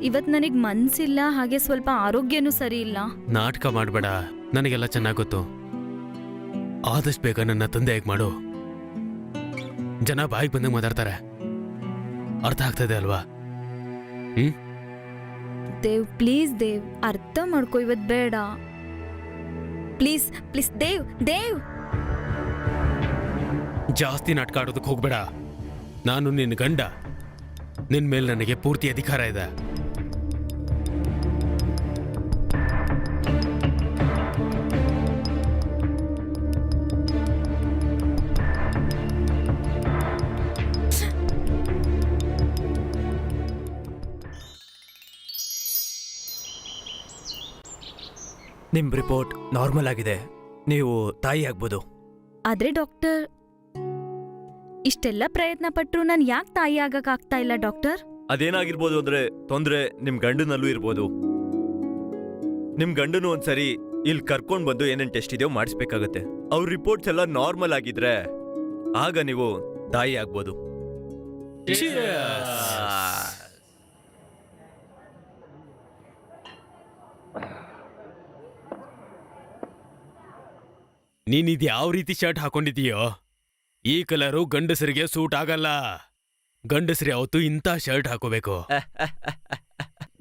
ಇವತ್ ನನಗ್ ಮನ್ಸಿಲ್ಲ, ಹಾಗೆ ಸ್ವಲ್ಪ ಆರೋಗ್ಯನೂ ಸರಿ ಇಲ್ಲ. ನಾಟಕ ಮಾಡ್ಬೇಡ, ನನಗೆಲ್ಲ ಚೆನ್ನಾಗ್ ಗೊತ್ತು. ಆದಷ್ಟು ಬೇಗ ನನ್ನ ತಂದೆಯಾಗಿ ಮಾಡು. ಜನ ಬಾಯಿಗೆ ಬಂದಂಗೆ ಮಾತಾಡ್ತಾರೆ, ಅರ್ಥ ಆಗ್ತದೆ ಅಲ್ವಾ? ದೇವ್ ಪ್ಲೀಸ್, ದೇವ್ ಅರ್ಥ ಮಾಡ್ಕೋ, ಇವತ್ ಬೇಡ ಪ್ಲೀಸ್ ಪ್ಲೀಸ್. ದೇವ್ ದೇವ್ ಜಾಸ್ತಿ ನಾಟಕ ಆಡೋದಕ್ಕೆ ಹೋಗ್ಬೇಡ. ನಾನು ನಿನ್ನ ಗಂಡ, ನಿನ್ ಮೇಲೆ ನನಗೆ ಪೂರ್ತಿ ಅಧಿಕಾರ ಇದೆ. ನಿಮ್ ರಿಪೋರ್ಟ್ ನಾರ್ಮಲ್ ಆಗಿದೆ, ನೀವು ತಾಯಿ ಆಗ್ಬೋದು. ಆದ್ರೆ ಡಾಕ್ಟರ್, ಇಷ್ಟೆಲ್ಲ ಪ್ರಯತ್ನ ಪಟ್ರು ನಾನು ಯಾಕೆ ತಾಯಿ ಆಗಕ್ ಆಗ್ತಾ ಇಲ್ಲ ಡಾಕ್ಟರ್? ಅದೇನಾಗಿರ್ಬೋದು ಅಂದ್ರೆ ತೊಂದ್ರೆ ನಿಮ್ ಗಂಡನಲ್ಲೂ ಇರ್ಬೋದು. ನಿಮ್ ಗಂಡನು ಒಂದ್ಸರಿ ಇಲ್ಲಿ ಕರ್ಕೊಂಡ್ ಬಂದು ಏನೇನ್ ಟೆಸ್ಟ್ ಇದೆಯೋ ಮಾಡಿಸ್ಬೇಕಾಗತ್ತೆ. ಅವ್ರ ರಿಪೋರ್ಟ್ಸ್ ಎಲ್ಲ ನಾರ್ಮಲ್ ಆಗಿದ್ರೆ ಆಗ ನೀವು ತಾಯಿ ಆಗ್ಬೋದು. ನೀನಿದ್ ಯಾವ ರೀತಿ ಶರ್ಟ್ ಹಾಕೊಂಡಿದೀಯೋ, ಈ ಕಲರು ಗಂಡಸರಿಗೆ ಸೂಟ್ ಆಗಲ್ಲ. ಗಂಡಸರಿ ಯಾವತ್ತು ಇಂಥ ಶರ್ಟ್ ಹಾಕೋಬೇಕು.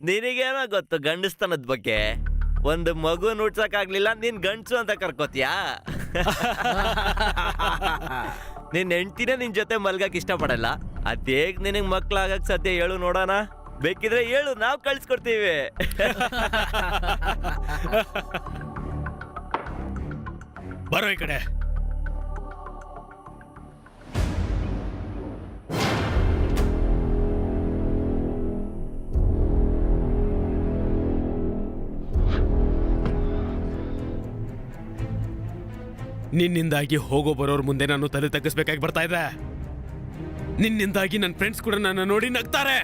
ನಿನಗೇನೋ ಗೊತ್ತು ಗಂಡಸ್ತನದ ಬಗ್ಗೆ? ಒಂದು ಮಗು ನೋಡ್ಸಕ್ಕಾಗ್ಲಿಲ್ಲ, ನೀನ್ ಗಂಡ್ಸು ಅಂತ ಕರ್ಕೋತಿಯಾ? ನಿನ್ ಹೆಂಡ್ತಿನೇ ನಿನ್ ಜೊತೆ ಮಲ್ಗಕ್ ಇಷ್ಟಪಡಲ್ಲ, ಅದೇಗ್ ನಿನಗ್ ಮಕ್ಳಾಗಕ್ ಸದ್ಯ ಹೇಳು ನೋಡೋಣ. ಬೇಕಿದ್ರೆ ಹೇಳು, ನಾವ್ ಕಳ್ಸ್ಕೊಡ್ತೀವಿ. ಬರೋ ಈ ಕಡೆ. ನಿನ್ನಿಂದಾಗಿ ಹೋಗೋ ಬರೋರ್ ಮುಂದೆ ನಾನು ತಲೆ ತಗ್ಗಿಸ್ಬೇಕಾಗಿ ಬರ್ತಾ ಇದೆ. ನಿನ್ನಿಂದಾಗಿ ನನ್ನ ಫ್ರೆಂಡ್ಸ್ ಕೂಡ ನನ್ನ ನೋಡಿ ನಗ್ತಾರೆ.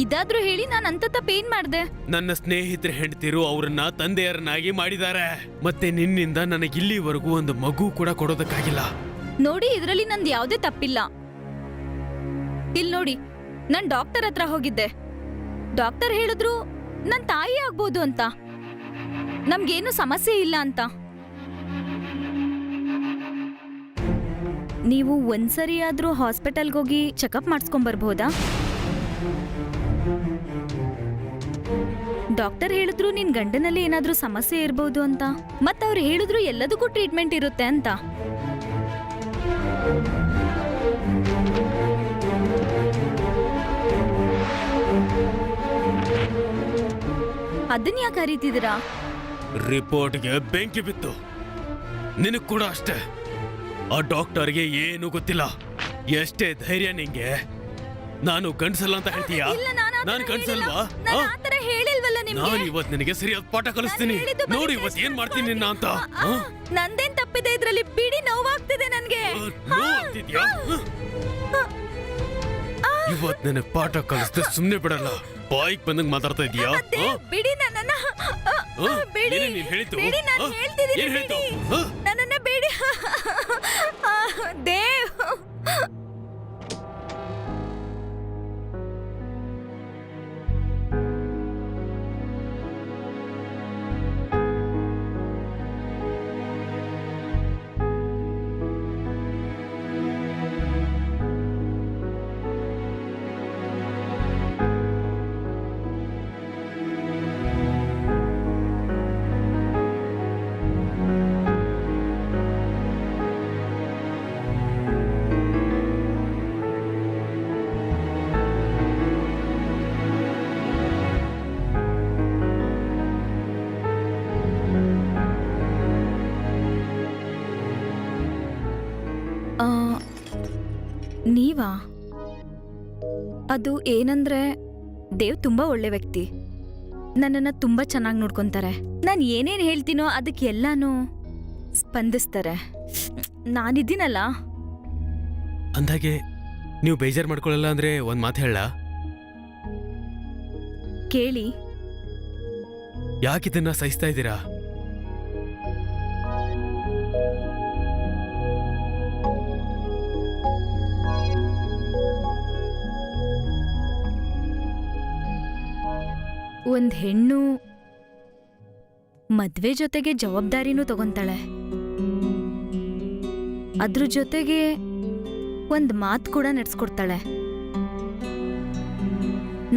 ಇದಾದ್ರೂ ಹೇಳಿ, ನಾನು ಅಂತ ತಪ್ಪೇನ್ ಮಾಡ್ದೆ? ನನ್ನ ಸ್ನೇಹಿತರ ಹೆಂಡತಿರು ಅವರನ್ನ ತಂದೆಯರನ್ನಾಗಿ ಮಾಡಿದ್ದಾರೆ. ಮತ್ತೆ ನಿನ್ನಿಂದ ನನಗೆ ಇಲ್ಲಿವರೆಗೂ ಒಂದು ಮಗು ಕೂಡ ಕೊಡೋದಕ್ಕಾಗಿಲ್ಲ. ನೋಡಿ, ಇದ್ರಲ್ಲಿ ನಂದು ಯಾವ್ದೇ ತಪ್ಪಿಲ್ಲ. ಇಲ್ ನೋಡಿ, ನಾನ್ ಡಾಕ್ಟರ್ ಹತ್ರ ಹೋಗಿದ್ದೆ. ಡಾಕ್ಟರ್ ಹೇಳಿದ್ರು ನನ್ ತಾಯಿ ಆಗ್ಬೋದು ಅಂತ, ನಮ್ಗೇನು ಸಮಸ್ಯೆ ಇಲ್ಲ ಅಂತ. ನೀವು ಒಂದ್ಸರಿ ಆದ್ರೂ ಹಾಸ್ಪಿಟಲ್ಗೆ ಹೋಗಿ ಚೆಕಪ್ ಮಾಡಿಸ್ಕೊಂಬರ್ಬೋದಾ? ಡಾಕ್ಟರ್ ಹೇಳಿದ್ರು ನಿನ್ ಗಂಡನಲ್ಲಿ ಏನಾದ್ರೂ ಸಮಸ್ಯೆ ಇರ್ಬೋದು ಅಂತ, ಮತ್ತವ್ರು ಹೇಳಿದ್ರು ಎಲ್ಲದಕ್ಕೂ ಟ್ರೀಟ್ಮೆಂಟ್ ಇರುತ್ತೆ ಅಂತ. ಅದನ್ನ ಯಾಕೆ ಅರಿತಿದ್ದೀರಾ? ರಿಪೋರ್ಟ್ಗೆ ಬೆಂಕಿ ಬಿತ್ತು. ನಿನಗ್ ಕೂಡ ಅಷ್ಟೇ. ಆ ಡಾಕ್ಟರ್ಗೆ ಏನು ಗೊತ್ತಿಲ್ಲ. ಎಷ್ಟೇ ಧೈರ್ಯ ನಿಂಗೆ? ನಾನು ಗಂಡ್ಸಲ್ಲ ಅಂತ ಹೇಳ್ತೀಯಾ? ನಾನು ಗಂಡ್ಸಲ್ವಾ? ನಾನು ಇವತ್ತು ನಿನಗೆ ಸರಿಯಾದ ಪಾಠ ಕಲಿಸ್ತೀನಿ. ನೋಡಿ ಇವತ್ತು ಏನ್ ಮಾಡ್ತೀನಿ ನಿನ್ನ ಅಂತ. ನಂದೇನ್ ತಪ್ಪಿದೆ ಇದ್ರಲ್ಲಿ? ಬಿಡಿ, ನೋವಾಗ್ತಿದೆ ನನ್ಗೆ. ನೋವಾಗ್ತಿದ್ಯಾ? ಇವತ್ತು ನನಗೆ ಪಾಠ ಕಲಿಸ್ದೆ ಸುಮ್ನೆ ಬಿಡಲ್ಲ. ಬಾಯಿಗೆ ಬಂದಂಗ್ ಮಾತಾಡ್ತಾ ಇದೀಯಾ? ಬಿಡಿ ನನ್ನನ್ನ, ಬಿಡಿ. ನೀನ್ ಹೇಳಿತು ಬಿಡಿ, ನಾನು ಹೇಳ್ತಿದ್ದೀನಿ, ಏನ್ ಹೇಳ್ತು? ನನ್ನನ್ನ ಬಿಡಿ. ದೇವ್, ನೀವಾ? ಅದು ಏನಂದ್ರೆ, ದೇವ್ ತುಂಬಾ ಒಳ್ಳೆ ವ್ಯಕ್ತಿ. ನನ್ನನ್ನ ತುಂಬಾ ಚೆನ್ನಾಗಿ ನೋಡ್ಕೊಂತಾರೆ. ನಾನು ಏನೇನ್ ಹೇಳ್ತೀನೋ ಅದಕ್ಕೆ ಎಲ್ಲಾನು ಸ್ಪಂದಿಸ್ತಾರೆ. ನಾನಿದ್ದೀನಲ್ಲ. ಅಂದಾಗೆ ನೀವು ಬೇಜಾರು ಮಾಡ್ಕೊಳ್ಳಲ್ಲ ಅಂದ್ರೆ ಒಂದ್ ಮಾತು ಹೇಳ. ಕೇಳಿ. ಯಾಕಿದನ್ನ ಸಹಿಸ್ತಾ ಇದ್ದೀರಾ? ಒಂದ್ ಹೆಣ್ಣು ಮದ್ವೆ ಜೊತೆಗೆ ಜವಾಬ್ದಾರಿನೂ ತಗೊಂತಾಳೆ. ಅದ್ರ ಜೊತೆಗೆ ಒಂದ್ ಮಾತು ಕೂಡ ನಡೆಸ್ಕೊಡ್ತಾಳೆ.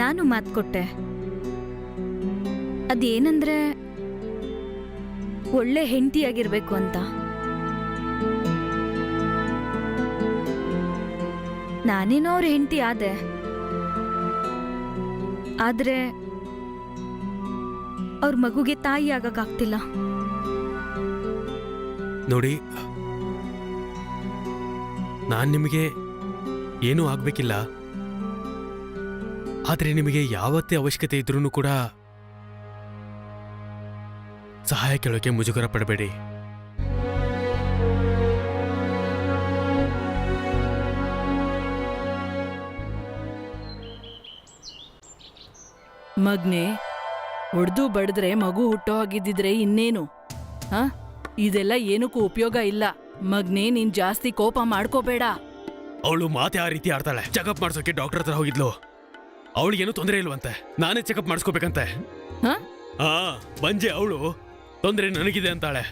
ನಾನು ಮಾತು ಕೊಟ್ಟೆ. ಅದೇನಂದ್ರೆ ಒಳ್ಳೆ ಹೆಂಡತಿಯಾಗಿರ್ಬೇಕು ಅಂತ. ನಾನೇನೋ ಅವ್ರ ಹೆಂಡತಿ ಆದೆ, ಆದ್ರೆ ಅವ್ರ ಮಗುಗೆ ತಾಯಿ ಆಗಕ್ಕಾಗ್ತಿಲ್ಲ. ನೋಡಿ, ನಾನ್ ನಿಮಗೆ ಏನೂ ಆಗ್ಬೇಕಿಲ್ಲ. ಆದ್ರೆ ನಿಮಗೆ ಯಾವತ್ತೇ ಅವಶ್ಯಕತೆ ಇದ್ರೂ ಕೂಡ ಸಹಾಯ ಕೇಳೋಕೆ ಮುಜುಗರ ಪಡಬೇಡಿ. ಮಗ್ನೆ, ಒಡ್ದು ಬಡಿದ್ರೆ ಮಗು ಹುಟ್ಟೋ ಹಾಗಿದ್ದಿದ್ರೆ ಇನ್ನೇನು? ಹ, ಇದೆಲ್ಲ ಏನಕ್ಕೂ ಉಪಯೋಗ ಇಲ್ಲ. ಮಗ್ನೆ, ನೀನ್ ಜಾಸ್ತಿ ಕೋಪ ಮಾಡ್ಕೋಬೇಡ. ಅವಳು ಮಾತೆ ಆ ರೀತಿ ಆಡ್ತಾಳೆ. ಚೆಕಪ್ ಮಾಡ್ಸೋಕೆ ಡಾಕ್ಟರ್ ಹತ್ರ ಹೋಗಿದ್ಲು. ಅವಳಿಗೇನು ತೊಂದರೆ ಇಲ್ವಂತೆ, ನಾನೇ ಚೆಕಪ್ ಮಾಡಿಸ್ಕೋಬೇಕಂತೆ. ಹ? ಬಂಜೆ ಅವಳು ತೊಂದರೆ ನನಗಿದೆ ಅಂತಾಳೆ.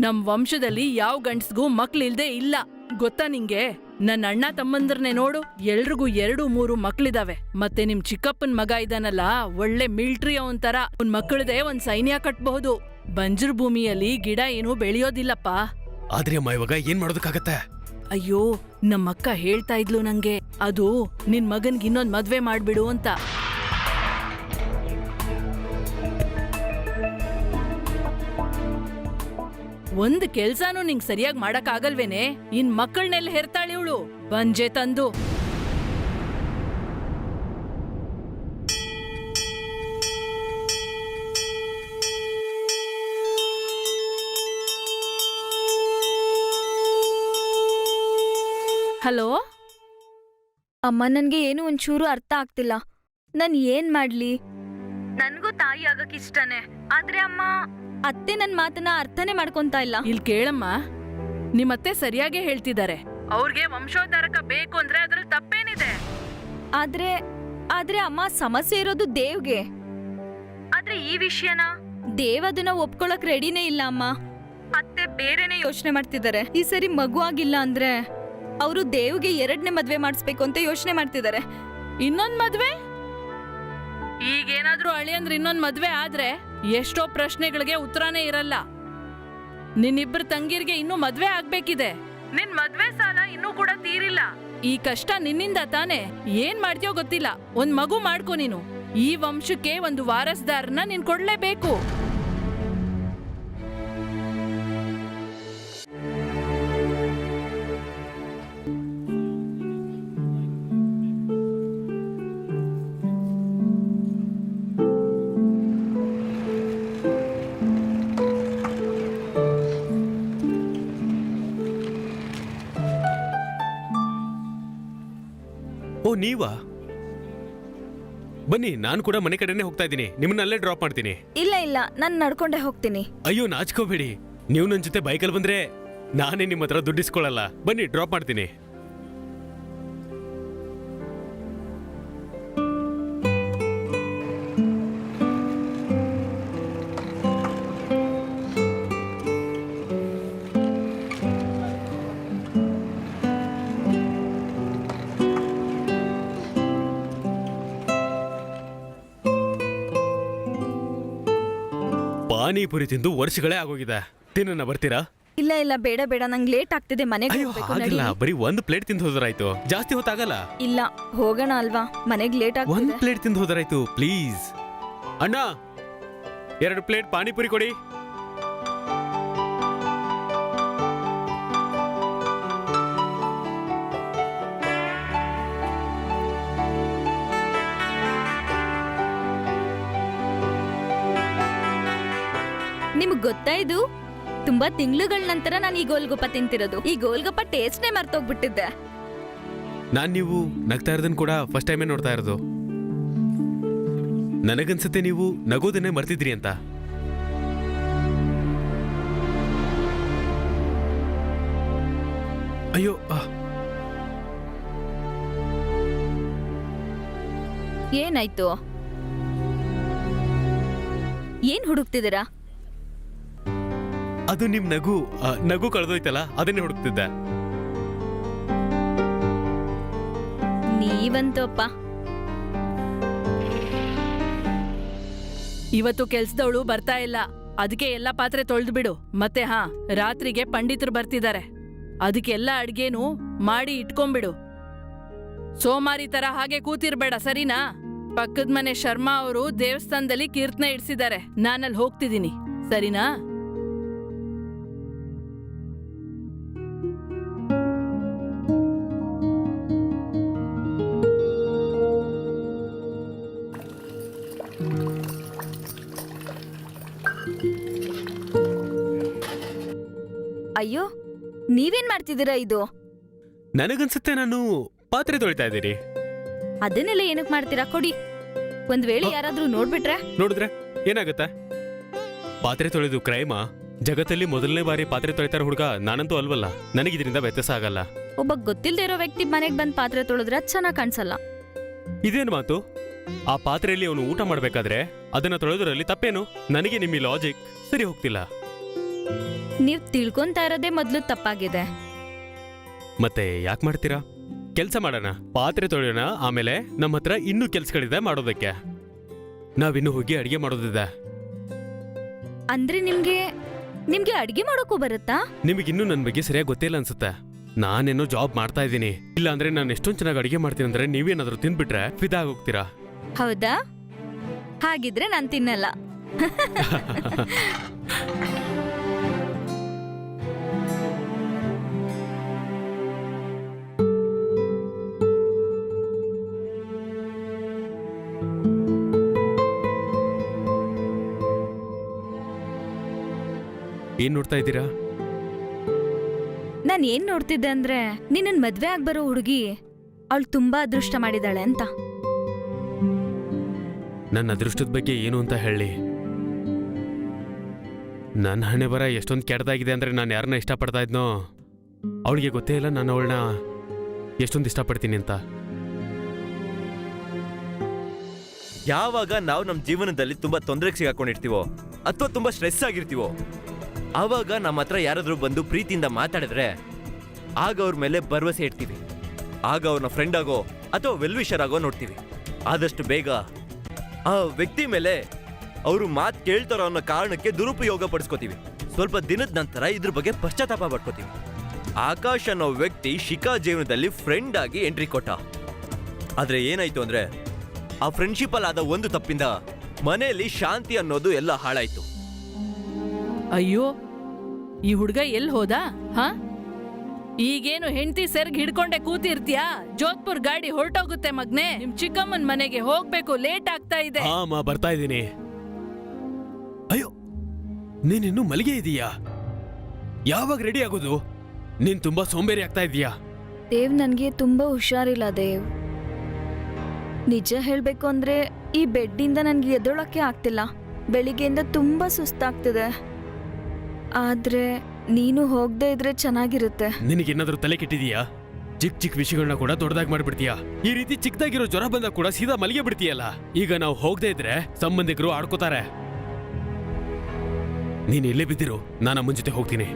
ನಮ್ ವಂಶದಲ್ಲಿ ಯಾವ ಗಂಡ್ಸ್ಗೂ ಮಕ್ಳಿಲ್ದೇ ಇಲ್ಲ, ಗೊತ್ತಾ ನಿಂಗೆ? ನನ್ನ ಅಣ್ಣ ತಮ್ಮಂದ್ರನ್ನೇ ನೋಡು, ಎಲ್ರಿಗೂ 2-3 ಮಕ್ಳಿದಾವೆ. ಮತ್ತೆ ನಿಮ್ ಚಿಕ್ಕಪ್ಪನ್ ಮಗ ಇದಾನಲ್ಲ, ಒಳ್ಳೆ ಮಿಲ್ಟ್ರಿ ಅವನ್ ತರ. ಅವ್ನ್ ಮಕ್ಕಳದೇ ಒಂದ್ ಸೈನ್ಯ ಕಟ್ಬಹುದು. ಬಂಜರು ಭೂಮಿಯಲ್ಲಿ ಗಿಡ ಏನೂ ಬೆಳೆಯೋದಿಲ್ಲಪ್ಪ. ಆದ್ರೆ ಅಮ್ಮ, ಇವಾಗ ಏನ್ ಮಾಡೋದಕ್ಕಾಗತ್ತೆ? ಅಯ್ಯೋ, ನಮ್ಮಕ್ಕ ಹೇಳ್ತಾ ಇದ್ಲು ನಂಗೆ, ಅದು ನಿನ್ ಮಗನ್ಗೆ ಇನ್ನೊಂದ್ ಮದ್ವೆ ಮಾಡ್ಬಿಡು ಅಂತ. ಒಂದ್ ಕೆಲ್ಸಾನು ನಿಂಗ್ ಸರಿಯಾಗಿ ಮಾಡಕ್ ಆಗಲ್ವೇನೆ? ಇನ್ ಮಕ್ಕಳನ್ನೆಲ್ಲ ಹೆರ್ತಾಳೆ ಇವಳು, ಬಂಜೆ ತಂದು. ಹಲೋ ಅಮ್ಮ, ನನ್ಗೆ ಏನು ಒಂಚೂರು ಅರ್ಥ ಆಗ್ತಿಲ್ಲ. ನಾನ್ ಏನ್ ಮಾಡ್ಲಿ? ನನ್ಗೂ ತಾಯಿ ಆಗಕ್ ಇಷ್ಟನೇ, ಆದ್ರೆ ಅಮ್ಮ ಅತ್ತೆ ನನ್ ಮಾತನ್ನ ಅರ್ಥನೇ ಮಾಡ್ಕೊಂತಾ ಇಲ್ಲ. ಇಲ್ ಕೇಳಮ್ಮ, ನಿಮ್ಮತ್ತೆ ಸರಿಯಾಗೇ ಹೇಳ್ತಿದ್ದಾರೆ. ಅವ್ರಿಗೆ ವಂಶೋದ್ಧಾರಕ ಬೇಕು ಅಂದ್ರೆ ಅದ್ರಲ್ಲಿ ತಪ್ಪೇನಿದೆ? ಆದ್ರೆ ಅಮ್ಮ, ಸಮಸ್ಯೆ ಇರೋದು ದೇವ್ಗೆ. ಆದ್ರೆ ಈ ವಿಷಯನ ದೇವ್ ಅದನ್ನ ಒಪ್ಕೊಳಕ್ ರೆಡಿನೇ ಇಲ್ಲ ಅಮ್ಮ. ಅತ್ತೆ ಬೇರೆನೆ ಯೋಚನೆ ಮಾಡ್ತಿದ್ದಾರೆ. ಈ ಸರಿ ಮಗು ಆಗಿಲ್ಲ ಅಂದ್ರೆ ಅವರು ದೇವ್ಗೆ 2ನೇ ಮದ್ವೆ ಮಾಡಿಸ್ಬೇಕು ಅಂತ ಯೋಚನೆ ಮಾಡ್ತಿದ್ದಾರೆ. ಇನ್ನೊಂದ್ ಮದ್ವೆ? ಈಗೇನಾದ್ರೂ ಅಳಿಯಂದ್ರೆ ಇನ್ನೊಂದ್ ಮದ್ವೆ ಆದ್ರೆ ಎಷ್ಟೋ ಪ್ರಶ್ನೆಗಳಿಗೆ ಉತ್ತರನೇ ಇರಲ್ಲ. ನಿನ್ನಿಬ್ರು ತಂಗಿರ್ಗೆ ಇನ್ನೂ ಮದ್ವೆ ಆಗ್ಬೇಕಿದೆ. ನಿನ್ ಮದ್ವೆ ಸಾಲ ಇನ್ನೂ ಕೂಡ ತೀರಿಲ್ಲ. ಈ ಕಷ್ಟ ನಿನ್ನಿಂದ ತಾನೆ. ಏನ್ ಮಾಡ್ತೀಯೋ ಗೊತ್ತಿಲ್ಲ, ಒಂದ್ ಮಗು ಮಾಡ್ಕೊ ನೀನು. ಈ ವಂಶಕ್ಕೆ ಒಂದು ವಾರಸ್ದಾರನ ನೀನ್ ಕೊಡ್ಲೇಬೇಕು. ಓ, ನೀವಾ? ಬನ್ನಿ, ನಾನು ಕೂಡ ಮನೆ ಕಡೆನೆ ಹೋಗ್ತಾ ಇದ್ದೀನಿ. ನಿಮ್ಮನ್ನ ಅಲ್ಲೇ ಡ್ರಾಪ್ ಮಾಡ್ತೀನಿ. ಇಲ್ಲ, ನಾನ್ ನಡ್ಕೊಂಡೇ ಹೋಗ್ತೀನಿ. ಅಯ್ಯೋ, ನಾಚ್ಕೋಬೇಡಿ. ನೀವು ನನ್ನ ಜೊತೆ ಬೈಕಲ್ಲಿ ಬಂದ್ರೆ ನಾನೇ ನಿಮ್ಮ ಹತ್ರ ದುಡ್ಡಿಸ್ಕೊಳ್ಳಲ್ಲ. ಬನ್ನಿ, ಡ್ರಾಪ್ ಮಾಡ್ತೀನಿ. ಪಾನಿಪುರಿ ತಿಂದು ವರ್ಷಗಳೇ ಆಗೋಗಿದೆ. ತಿನ್ನ ಬರ್ತೀರಾ? ಇಲ್ಲ, ಬೇಡ, ನಂಗೆ ಲೇಟ್ ಆಗ್ತಿದೆ. ಮನೆಗೆ ಅಯ್ಯೋ, ಹೋಗ್ಬೇಕು. ಆಗಿಲ್ಲ. ನಡಿ. ಬರೀ 1 ಪ್ಲೇಟ್ ತಿಂದು ಹೋದ್ರಾಯ್ತು. ಜಾಸ್ತಿ ಹೊತ್ತಾಗಲ್ಲ. ಇಲ್ಲ, ಹೋಗೋಣ ಅಲ್ವಾ? ಮನೆಗೆ ಲೇಟ್ 1 ಆಗ್ತಿದೆ. ಪ್ಲೇಟ್ ತಿಂದು ಹೋದ್ರಾಯ್ತು. ಪ್ಲೀಸ್ ಅಣ್ಣ, 2 ಪ್ಲೇಟ್ ಪಾನಿಪುರಿ ಕೊಡಿ. ನಿಮ್ಗ್ ಗೊತ್ತಾ ಇದು? ತುಂಬಾ ತಿಂಗಳುಗಳ ನಂತರ ನಾನು ಈ ಗೋಲ್ಗಪ್ಪ ತಿಂತಿರೋದು. ಈ ಗೋಲ್ಗಪ್ಪ ಟೇಸ್ಟ್ನೇ ಮರ್ತೋಗ್ಬಿಟ್ಟಿದ್ದೆ. ನಾನ್ ನೀವು ನಗ್ತಾ ಇರೋದನ್ನ ಕೂಡ ಫಸ್ಟ್ ಟೈಮೇ ನೋಡ್ತಾ ಇರೋದು. ನನಗನ್ಸುತ್ತೆ ನೀವು ನಗೋದನ್ನೇ ಮರ್ತಿದ್ರಿ ಅಂತ. ಅಯ್ಯೋ, ಏನಾಯ್ತು? ಏನ್ ಹುಡುಕ್ತಿದ್ದೀರಾ? ಅದು ನಿಮ್ ನಗು ನಗು ಕಳೆದೋಯ್ತಲ್ಲ, ಅದನ್ನೇ ಹುಡುಕ್ತಿದ್ದೆ. ನೀವಂತೂ ಅಪ್ಪ. ಇವತ್ತು ಕೆಲ್ಸದವಳು ಬರ್ತಾ ಇಲ್ಲ, ಅದಕ್ಕೆ ಎಲ್ಲ ಪಾತ್ರೆ ತೊಳ್ದು ಬಿಡು. ಮತ್ತೆ ರಾತ್ರಿಗೆ ಪಂಡಿತರು ಬರ್ತಿದ್ದಾರೆ, ಅದಕ್ಕೆಲ್ಲ ಅಡ್ಗೆನು ಮಾಡಿ ಇಟ್ಕೊಂಡ್ಬಿಡು. ಸೋಮಾರಿ ತರ ಹಾಗೆ ಕೂತಿರ್ಬೇಡ, ಸರಿನಾ? ಪಕ್ಕದ ಮನೆ ಶರ್ಮಾ ಅವರು ದೇವಸ್ಥಾನದಲ್ಲಿ ಕೀರ್ತನೆ ಇಡ್ಸಿದ್ದಾರೆ, ನಾನಲ್ಲಿ ಹೋಗ್ತಿದ್ದೀನಿ, ಸರಿನಾ? ಅಯ್ಯೋ, ನೀವೇನ್ ಮಾಡ್ತಿದ್ದೀರಾ ಇದು? ನನಗನ್ಸುತ್ತೆ ನಾನು ಪಾತ್ರೆ ತೊಳಿತಾ ಇದ್ದೀನಿ. ಅದನ್ನೆಲ್ಲ ಏನಕ್ ಮಾಡ್ತೀರಾ? ಕೊಡಿ. ಒಂದ್ ವೇಳೆ ಯಾರಾದ್ರೂ ನೋಡ್ಬಿಟ್ರೆ? ನೋಡಿದ್ರೆ ಏನಾಗುತ್ತೆ? ಪಾತ್ರೆ ತೊಳೆದು ಕ್ರೈಮಾ? ಜಗತ್ತಲ್ಲಿ ಮೊದಲನೇ ಬಾರಿ ಪಾತ್ರೆ ತೊಳಿತಾರ ಹುಡುಗ ನಾನಂತೂ ಅಲ್ವಲ್ಲ, ನನಗಿದ್ರಿಂದ ವ್ಯತ್ಯಾಸ ಆಗಲ್ಲ. ಒಬ್ಬ ಗೊತ್ತಿಲ್ದೇ ಇರೋ ವ್ಯಕ್ತಿ ಮನೆಗ್ ಬಂದ್ ಪಾತ್ರೆ ತೊಳೆದ್ರೆ ಚೆನ್ನಾಗ್ ಕಾಣಿಸಲ್ಲ. ಇದೇನು ಮಾತು? ಆ ಪಾತ್ರೆಯಲ್ಲಿ ಅವನು ಊಟ ಮಾಡ್ಬೇಕಾದ್ರೆ ಅದನ್ನ ತೊಳೆದ್ರಲ್ಲಿ ತಪ್ಪೇನು? ನನಗೆ ನಿಮ್ಮ ಲಾಜಿಕ್ ಸರಿ ಹೋಗ್ತಿಲ್ಲ. ನೀವ್ ತಿಳ್ಕೊಂತಾ ಇರೋದೇ ಮೊದ್ಲು ತಪ್ಪಾಗಿದೆ. ಮತ್ತೆ ಯಾಕೆ ಮಾಡ್ತೀರಾ? ಕೆಲಸ ಮಾಡೋಣ, ಪಾತ್ರೆ ತೊಳೆಯೋಣ, ಆಮೇಲೆ ನಮ್ಮ ಹತ್ರ ಇನ್ನೂ ಕೆಲ್ಸಗಳಿದೆ ಮಾಡೋದಕ್ಕೆ. ನಾವಿನ್ನು ಹೋಗಿ ಅಡಿಗೆ ಮಾಡೋದಿದೆ. ಅಂದ್ರೆ ನಿಮ್ಗೆ ಅಡ್ಗೆ ಮಾಡೋಕ್ಕೂ ಬರುತ್ತಾ? ನಿಮಗಿನ್ನೂ ನನ್ನ ಬಗ್ಗೆ ಸರಿಯಾಗಿ ಗೊತ್ತಿಲ್ಲ ಅನ್ಸುತ್ತೆ. ನಾನೇನೋ ಜಾಬ್ ಮಾಡ್ತಾ ಇದ್ದೀನಿ. ಇಲ್ಲ ಅಂದ್ರೆ ನಾನು ಎಷ್ಟೊಂದು ಚೆನ್ನಾಗಿ ಅಡಿಗೆ ಮಾಡ್ತೀನಿ ಅಂದ್ರೆ ನೀವೇನಾದ್ರೂ ತಿನ್ಬಿಟ್ರೆ ಫಿದಾ ಹೋಗ್ತೀರಾ. ಹೌದಾ? ಹಾಗಿದ್ರೆ ನಾನ್ ತಿನ್ನಲ್ಲ. ಏನ್ ನೋಡ್ತಾ ಇದ್ದೀರಾ? ನಾನ್ ಏನ್ ನೋಡ್ತಿದ್ದೆ ಅಂದ್ರೆ ನಿನ್ನನ್ ಮದ್ವೆ ಆಗ್ಬರೋ ಹುಡುಗಿ ಅವಳು ತುಂಬಾ ಅದೃಷ್ಟ ಮಾಡಿದಾಳೆ ಅಂತ. ನನ್ನ ಅದೃಷ್ಟದ ಬಗ್ಗೆ ಏನು ಅಂತ ಹೇಳಿ. ನನ್ನ ಹಣೆ ಬರ ಎಷ್ಟೊಂದು ಕೆಟ್ಟದಾಗಿದೆ ಅಂದ್ರೆ ನಾನು ಯಾರನ್ನ ಇಷ್ಟಪಡ್ತಾ ಇದ್ನೋ ಅವಳಿಗೆ ಗೊತ್ತೇ ಇಲ್ಲ ನಾನು ಅವಳನ್ನ ಎಷ್ಟೊಂದು ಇಷ್ಟಪಡ್ತೀನಿ ಅಂತ. ಯಾವಾಗ ನಾವು ನಮ್ಮ ಜೀವನದಲ್ಲಿ ತುಂಬಾ ತೊಂದರೆಗೆ ಸಿಗಾಕೊಂಡಿರ್ತೀವೋ ಅಥವಾ ತುಂಬಾ ಸ್ಟ್ರೆಸ್ ಆಗಿರ್ತೀವೋ ಆವಾಗ ನಮ್ಮ ಹತ್ರ ಯಾರಾದ್ರೂ ಬಂದು ಪ್ರೀತಿಯಿಂದ ಮಾತಾಡಿದ್ರೆ ಆಗ ಅವ್ರ ಮೇಲೆ ಭರವಸೆ ಇಡ್ತೀವಿ. ಆಗ ಅವ್ರನ್ನ ಫ್ರೆಂಡ್ ಆಗೋ ಅಥವಾ ವೆಲ್ವಿಷರ್ ಆಗೋ ನೋಡ್ತೀವಿ. ಆದಷ್ಟು ಬೇಗ ಆ ವ್ಯಕ್ತಿ ಮೇಲೆ ಅವರು ಮಾತು ಕೇಳ್ತಾರೋ ಅನ್ನೋ ಕಾರಣಕ್ಕೆ ದುರುಪಯೋಗ ಪಡಿಸ್ಕೋತೀವಿ. ಸ್ವಲ್ಪ ದಿನದ ನಂತರ ಇದ್ರ ಬಗ್ಗೆ ಪಶ್ಚಾತ್ತಾಪ ಪಡ್ಕೋತೀವಿ. ಆಕಾಶ್ ಅನ್ನೋ ವ್ಯಕ್ತಿ ಶಿಖಾ ಜೀವನದಲ್ಲಿ ಫ್ರೆಂಡ್ ಆಗಿ ಎಂಟ್ರಿ ಕೊಟ್ಟ. ಆದ್ರೆ ಏನಾಯ್ತು ಅಂದ್ರೆ ಆ ಫ್ರೆಂಡ್ಶಿಪ್ ಅಲ್ಲಿ ಆದ ಒಂದು ತಪ್ಪಿಂದ ಮನೆಯಲ್ಲಿ ಶಾಂತಿ ಅನ್ನೋದು ಎಲ್ಲ ಹಾಳಾಯ್ತು. ಅಯ್ಯೋ, ಈ ಹುಡ್ಗ ಎಲ್ಲಿ ಹೋದ? ಈಗೇನು ಹೆಂಡತಿ ಸೆರ್ಗ್ ಹಿಡ್ಕೊಂಡೆ ಕೂತಿರ್ತೀಯಾ? ಜೋಧ್ಪುರ್ ಗಾಡಿ ಹೊರಟೋಗುತ್ತೆ ಮಗ್ನೆ. ನಿಮ್ ಚಿಕ್ಕಮ್ಮನ್ ಮನೆಗೆ ಹೋಗ್ಬೇಕು, ಲೇಟ್ ಆಗ್ತಾ ಇದೆ. ಅಮ್ಮ ಬರ್ತಾ ಇದ್ದೀನಿ. ಅಯ್ಯೋ, ನೀನಿನ್ನೂ ಮಲ್ಲಿಗೆ ಇದೀಯಾ? ಯಾವಾಗ ರೆಡಿ ಆಗೋದು? ನೀನ್ ತುಂಬಾ ಸೋಂಬೇರಿ ಆಗ್ತಾ ಇದೀಯಾ. ದೇವ್, ನನ್ಗೆ ತುಂಬಾ ಹುಷಾರಿಲ್ಲ ದೇವ್. ನಿಜ ಹೇಳ್ಬೇಕು ಅಂದ್ರೆ ಈ ಬೆಡ್ಡಿಂದ ನನ್ಗೆ ಎದ್ದೊಳಕ್ಕೆ ಆಗ್ತಿಲ್ಲ. ಬೆಳಿಗ್ಗೆಯಿಂದ ತುಂಬಾ ಸುಸ್ತಾಗ್ತಿದೆ. ಆದ್ರೆ ನೀನು ಹೋಗದೆ ಇದ್ರೆ ಚೆನ್ನಾಗಿರುತ್ತೆ. ನಿನಗೇನಾದ್ರೂ ತಲೆ ಕೆಟ್ಟಿದೀಯಾ? ಚಿಕ್ಕ ಚಿಕ್ಕ ವಿಷಯಗಳನ್ನ ಕೂಡ ದೊಡ್ಡದಾಗಿ ಮಾಡ್ಬಿಡ್ತೀಯಾ. ಈ ರೀತಿ ಚಿಕ್ಕದಾಗಿರೋ ಜ್ವರ ಬಂದಾಗ ಕೂಡ ಸೀದಾ ಮಲಿಗೆ ಬಿಡ್ತೀಯಲ್ಲ. ಈಗ ನಾವು ಹೋಗದೆ ಇದ್ರೆ ಸಂಬಂಧಿಕರು ಆಡ್ಕೋತಾರೆ. ನೀನ್ ಇಲ್ಲೇ ಬಿದ್ದಿರು, ನಾನು ಅಮ್ಮನ ಜೊತೆ ಹೋಗ್ತೀನಿ.